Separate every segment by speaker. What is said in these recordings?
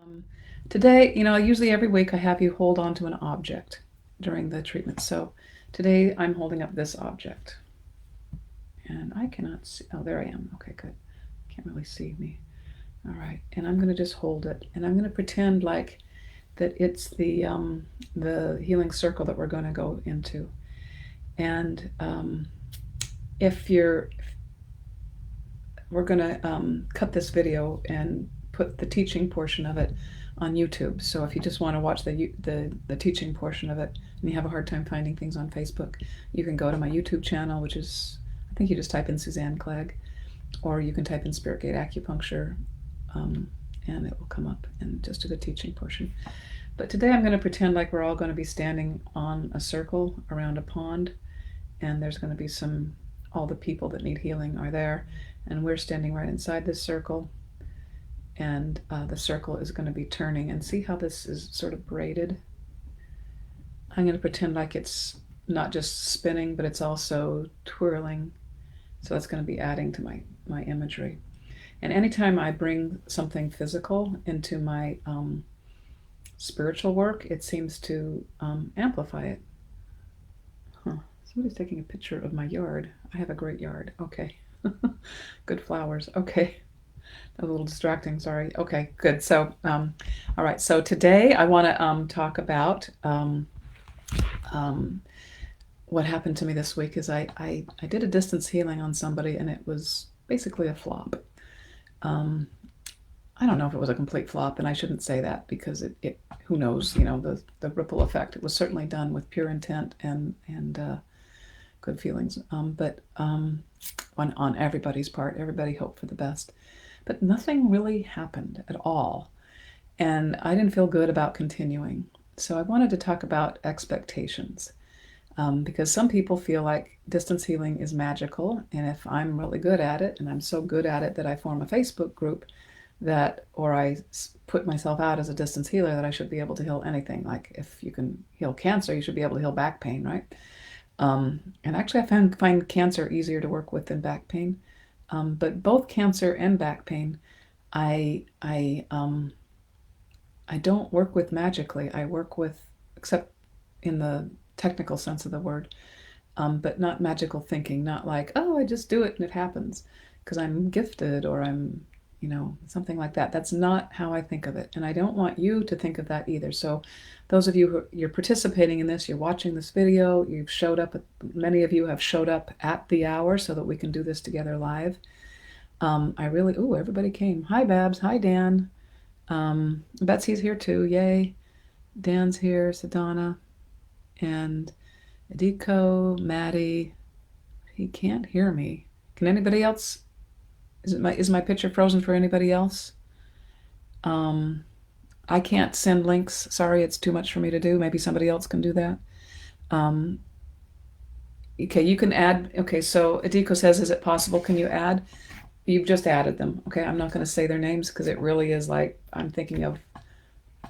Speaker 1: Um, Today, usually every week I have you hold on to an object during the treatment. So today I'm holding up this object. And I cannot see. Oh, there I am. Okay, good. Can't really see me. All right. And I'm going to just hold it. And I'm going to pretend like that it's the healing circle that we're going to go into. And we're going to cut this video and put the teaching portion of it on YouTube. So if you just want to watch the teaching portion of it and you have a hard time finding things on Facebook, you can go to my YouTube channel, which is, I think you just type in Suzanne Clegg, or you can type in Spirit Gate Acupuncture, and it will come up and just do the teaching portion. But today I'm going to pretend like we're all going to be standing on a circle around a pond, and there's going to be all the people that need healing are there, and we're standing right inside this circle. And the circle is going to be turning, and see how this is sort of braided? I'm going to pretend like it's not just spinning, but it's also twirling. So that's going to be adding to my imagery. And anytime I bring something physical into my spiritual work, it seems to amplify it. Somebody's taking a picture of my yard. I have a great yard. Okay. Good flowers. Okay. A little distracting, sorry. Okay, good. So, all right. So today I want to talk about what happened to me this week. Is I did a distance healing on somebody, and it was basically a flop. I don't know if it was a complete flop, and I shouldn't say that because it who knows, the ripple effect. It was certainly done with pure intent and good feelings, but on everybody's part. Everybody hoped for the best. But nothing really happened at all. And I didn't feel good about continuing. So I wanted to talk about expectations. Because some people feel like distance healing is magical. And if I'm really good at it, and I'm so good at it that I form a Facebook group or I put myself out as a distance healer, that I should be able to heal anything. Like if you can heal cancer, you should be able to heal back pain, right? And actually I find cancer easier to work with than back pain. But both cancer and back pain, I don't work with magically. I work with, except in the technical sense of the word, but not magical thinking. Not like, oh, I just do it and it happens because I'm gifted or I'm, something like that. That's not how I think of it, and I don't want you to think of that either. So, those of you you're participating in this, you're watching this video, you've showed up. Many of you have showed up at the hour so that we can do this together live. Everybody came. Hi, Babs. Hi, Dan. Betsy's here too. Yay. Dan's here. Sadhana. And 𝗘𝗲𝗍𝗿𝗆, Maddie. He can't hear me. Can anybody else? Is my picture frozen for anybody else? I can't send links. Sorry, it's too much for me to do. Maybe somebody else can do that. Okay, you can add. Okay, so 𝗘𝗍𝗍𝗿𝗆 says, is it possible? Can you add? You've just added them. Okay, I'm not going to say their names because it really is like I'm thinking of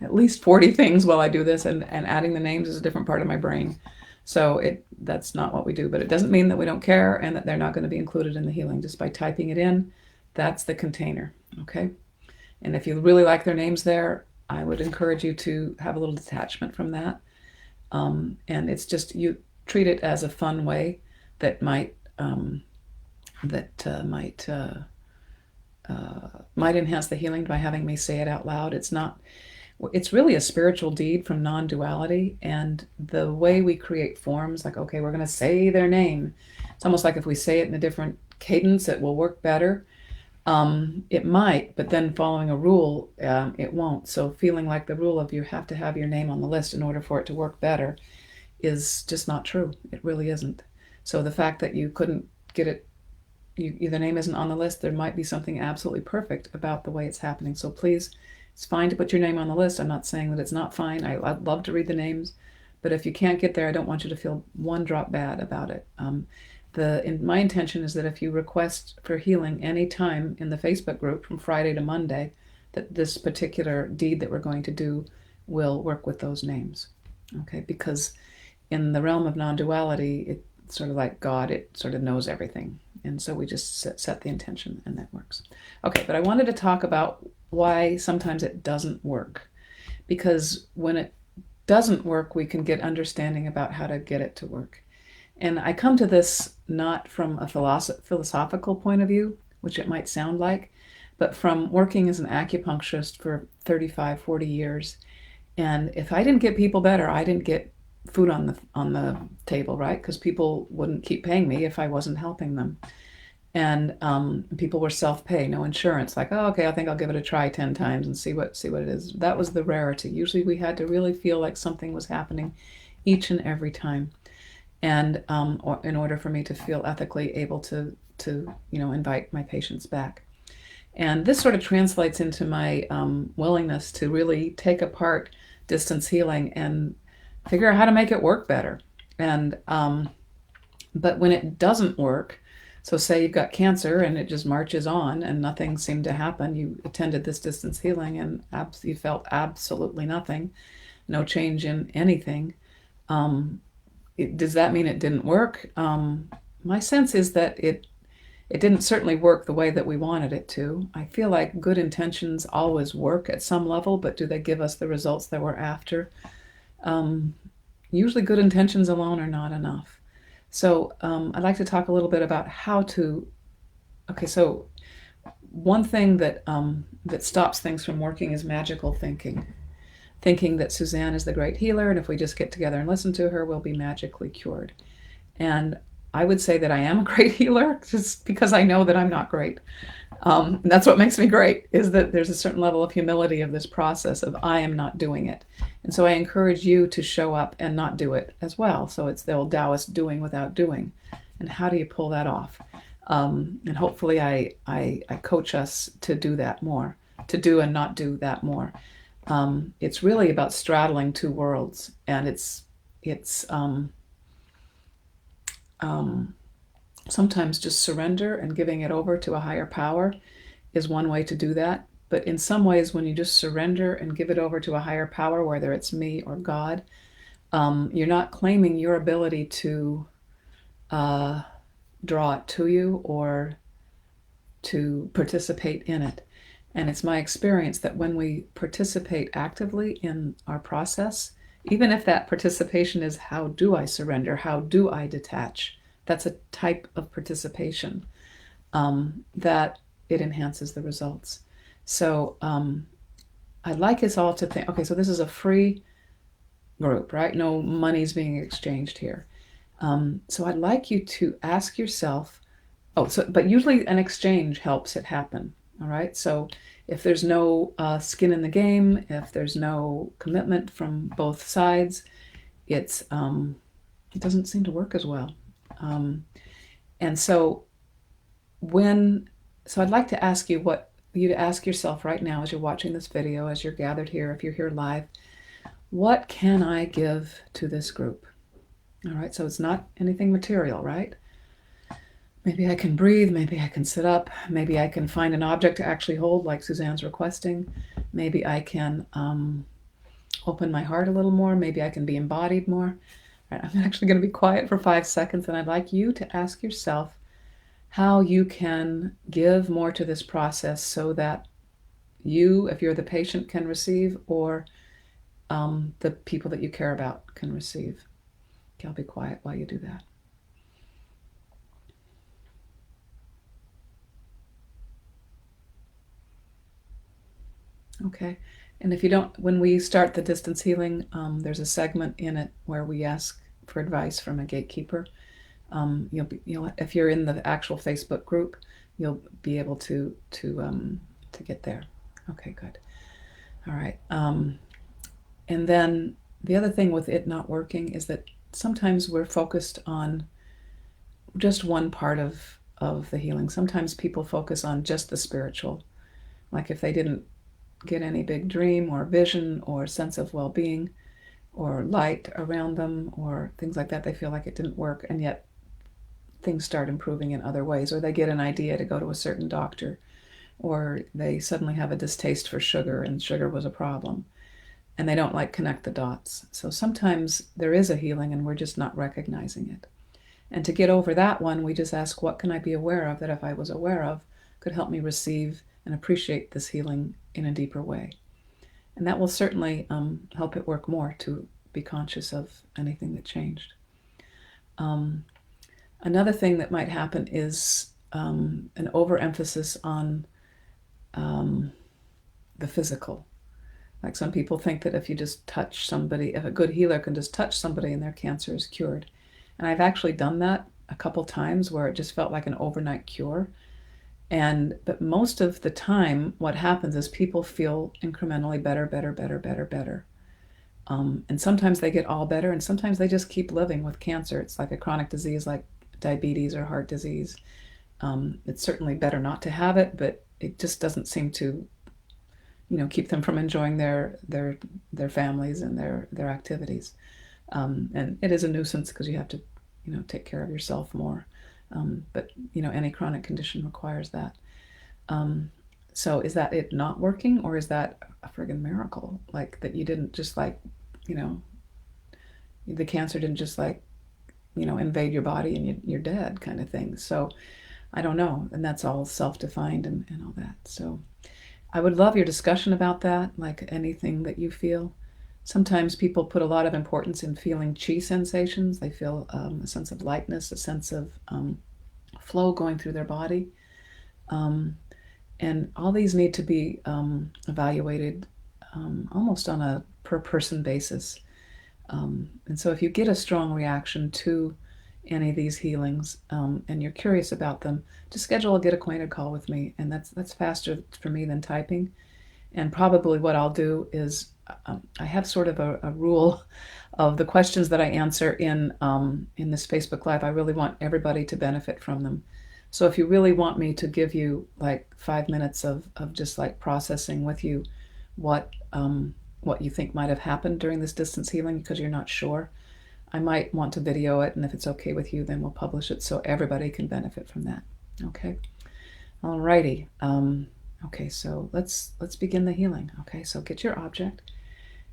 Speaker 1: at least 40 things while I do this, and adding the names is a different part of my brain. So that's not what we do, but it doesn't mean that we don't care and that they're not going to be included in the healing. Just by typing it in, that's the container, okay? And if you really like their names there, I would encourage you to have a little detachment from that. And it's just, you treat it as a fun way that might enhance the healing by having me say it out loud. It's really a spiritual deed from non-duality, and the way we create forms, like, okay, we're going to say their name. It's almost like if we say it in a different cadence, it will work better. It might, but then following a rule, it won't. So feeling like the rule of you have to have your name on the list in order for it to work better is just not true. It really isn't. So the fact that you couldn't get it, the name isn't on the list, there might be something absolutely perfect about the way it's happening. So please, it's fine to put your name on the list. I'm not saying that it's not fine. I'd love to read the names, but if you can't get there, I don't want you to feel one drop bad about it. My intention is that if you request for healing any time in the Facebook group from Friday to Monday, that this particular deed that we're going to do will work with those names. Okay, because in the realm of non-duality, it's sort of like God, it sort of knows everything. And so we just set the intention and that works. Okay, but I wanted to talk about why sometimes it doesn't work. Because when it doesn't work, we can get understanding about how to get it to work. And I come to this not from a philosophical point of view, which it might sound like, but from working as an acupuncturist for 35, 40 years. And if I didn't get people better, I didn't get food on the table, right? Because people wouldn't keep paying me if I wasn't helping them. And people were self-pay, no insurance. Like, oh, okay, I think I'll give it a try 10 times and see what it is. That was the rarity. Usually we had to really feel like something was happening each and every time. And in order for me to feel ethically able to invite my patients back. And this sort of translates into my willingness to really take apart distance healing and figure out how to make it work better. And but when it doesn't work, so say you've got cancer and it just marches on and nothing seemed to happen, you attended this distance healing and you felt absolutely nothing, no change in anything. Does that mean it didn't work? My sense is that it didn't certainly work the way that we wanted it to. I feel like good intentions always work at some level, but do they give us the results that we're after? Usually good intentions alone are not enough. So I'd like to talk a little bit about how to, okay, so one thing that stops things from working is magical thinking. Thinking that Suzanne is the great healer, and if we just get together and listen to her, we'll be magically cured. And I would say that I am a great healer just because I know that I'm not great. That's what makes me great, is that there's a certain level of humility of this process of I am not doing it. And so I encourage you to show up and not do it as well. So it's the old Taoist doing without doing. And how do you pull that off? And hopefully I coach us to do that more, to do and not do that more. It's really about straddling two worlds, and it's sometimes just surrender and giving it over to a higher power is one way to do that. But in some ways, when you just surrender and give it over to a higher power, whether it's me or God, you're not claiming your ability to draw it to you or to participate in it. And it's my experience that when we participate actively in our process, even if that participation is how do I surrender, how do I detach, that's a type of participation, that it enhances the results. So I'd like us all to think, okay, so this is a free group, right? No money's being exchanged here. So I'd like you to ask yourself, but usually an exchange helps it happen, all right? So if there's no skin in the game, if there's no commitment from both sides, it doesn't seem to work as well. And so I'd like to ask you to ask yourself right now as you're watching this video, as you're gathered here, if you're here live, what can I give to this group? All right, so it's not anything material, right? Maybe I can breathe, maybe I can sit up, maybe I can find an object to actually hold like Suzanne's requesting. Maybe I can open my heart a little more, maybe I can be embodied more. All right, I'm actually going to be quiet for 5 seconds, and I'd like you to ask yourself how you can give more to this process so that you, if you're the patient, can receive, or the people that you care about can receive. Okay, I'll be quiet while you do that. Okay, and if you don't, when we start the distance healing, there's a segment in it where we ask for advice from a gatekeeper. If you're in the actual Facebook group, you'll be able to get there. Okay, good. All right. And then the other thing with it not working is that sometimes we're focused on just one part of the healing. Sometimes people focus on just the spiritual, like if they didn't get any big dream or vision or sense of well-being or light around them or things like that, they feel like it didn't work, and yet things start improving in other ways, or they get an idea to go to a certain doctor, or they suddenly have a distaste for sugar and sugar was a problem, and they don't connect the dots. So sometimes there is a healing and we're just not recognizing it. And to get over that one, we just ask, what can I be aware of that if I was aware of could help me receive and appreciate this healing in a deeper way. And that will certainly help it work more to be conscious of anything that changed. Another thing that might happen is an overemphasis on the physical. Like some people think that if you just touch somebody, if a good healer can just touch somebody and their cancer is cured. And I've actually done that a couple times where it just felt like an overnight cure. But most of the time, what happens is people feel incrementally better. And sometimes they get all better, and sometimes they just keep living with cancer. It's like a chronic disease like diabetes or heart disease. It's certainly better not to have it, but it just doesn't seem to, keep them from enjoying their families and their activities. And it is a nuisance because you have to, take care of yourself more. But any chronic condition requires that. So is that it not working, or is that a friggin' miracle? Like that you didn't just the cancer didn't just invade your body and you're dead kind of thing. So I don't know. And that's all self-defined and all that. So I would love your discussion about that, like anything that you feel. Sometimes people put a lot of importance in feeling chi sensations. They feel a sense of lightness, a sense of flow going through their body. And all these need to be evaluated almost on a per person basis. And so if you get a strong reaction to any of these healings and you're curious about them, just schedule a Get Acquainted call with me. And that's faster for me than typing. And probably what I'll do is I have sort of a rule of the questions that I answer in this Facebook Live. I really want everybody to benefit from them. So if you really want me to give you like 5 minutes of just like processing with you what you think might have happened during this distance healing because you're not sure, I might want to video it, and if it's okay with you, then we'll publish it so everybody can benefit from that. Okay. Alrighty. Okay, so let's begin the healing. Okay, so get your object,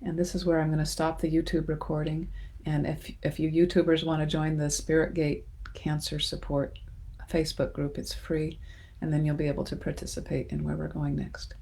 Speaker 1: and this is where I'm going to stop the YouTube recording. And if you YouTubers want to join the Spirit Gate Cancer Support Facebook group, it's free, and then you'll be able to participate in where we're going next.